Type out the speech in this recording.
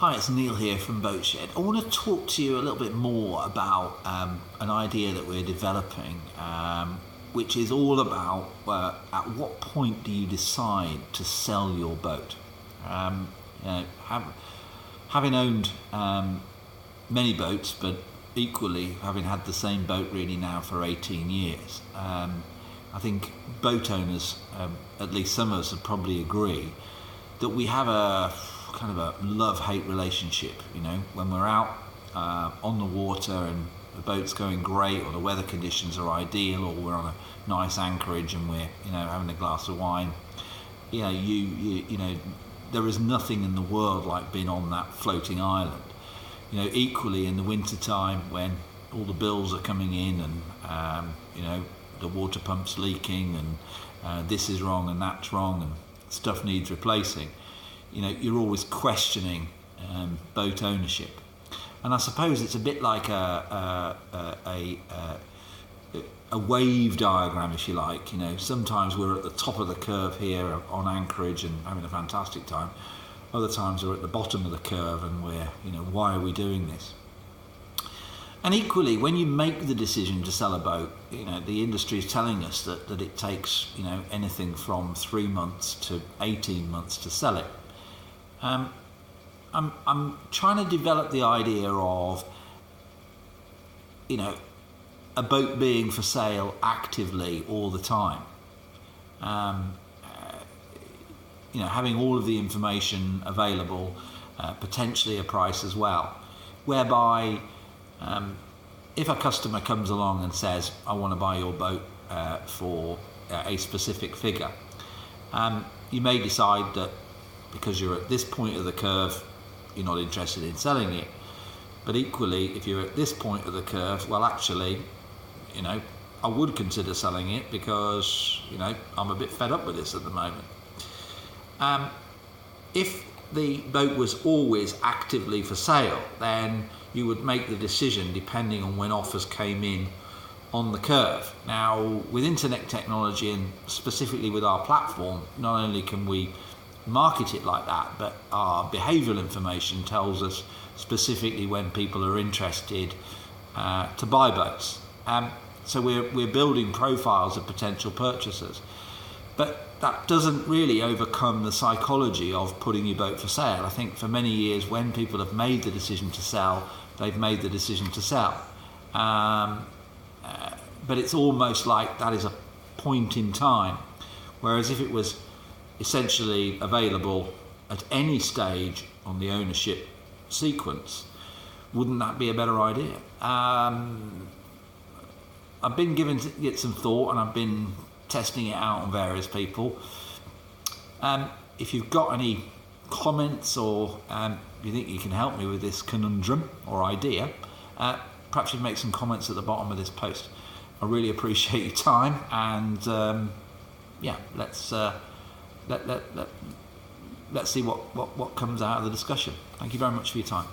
Hi, it's Neil here from Boatshed. I want to talk to you a little bit more about an idea that we're developing, which is all about at what point do you decide to sell your boat? Having owned many boats, but equally having had the same boat really now for 18 years, I think boat owners, at least some of us, would probably agree that we have a kind of a love-hate relationship. When we're out on the water and the boat's going great, or the weather conditions are ideal, or we're on a nice anchorage and we're having a glass of wine, you there is nothing in the world like being on that floating island. Equally in the winter time when all the bills are coming in and the water pump's leaking and this is wrong and that's wrong and stuff needs replacing, you're always questioning boat ownership. And I suppose it's a bit like a wave diagram, if you like. Sometimes we're at the top of the curve here on anchorage and having a fantastic time. Other times we're at the bottom of the curve and we're, why are we doing this? And equally, when you make the decision to sell a boat, the industry is telling us that it takes, anything from 3 months to 18 months to sell it. I'm trying to develop the idea of, a boat being for sale actively all the time. Having all of the information available, potentially a price as well, whereby if a customer comes along and says, I want to buy your boat for a specific figure, you may decide that because you're at this point of the curve, you're not interested in selling it. But equally, if you're at this point of the curve, well, actually, I would consider selling it because, I'm a bit fed up with this at the moment. If the boat was always actively for sale, then you would make the decision depending on when offers came in on the curve. Now, with internet technology and specifically with our platform, not only can we market it like that, but our behavioural information tells us specifically when people are interested to buy boats. So we're building profiles of potential purchasers. But that doesn't really overcome the psychology of putting your boat for sale. I think for many years, when people have made the decision to sell, they've made the decision to sell. But it's almost like that is a point in time. Whereas if it was essentially available at any stage on the ownership sequence, wouldn't that be a better idea? I've been giving it some thought and I've been testing it out on various people. If you've got any comments or you think you can help me with this conundrum or idea, perhaps you'd make some comments at the bottom of this post. I really appreciate your time, and let's see what comes out of the discussion. Thank you very much for your time.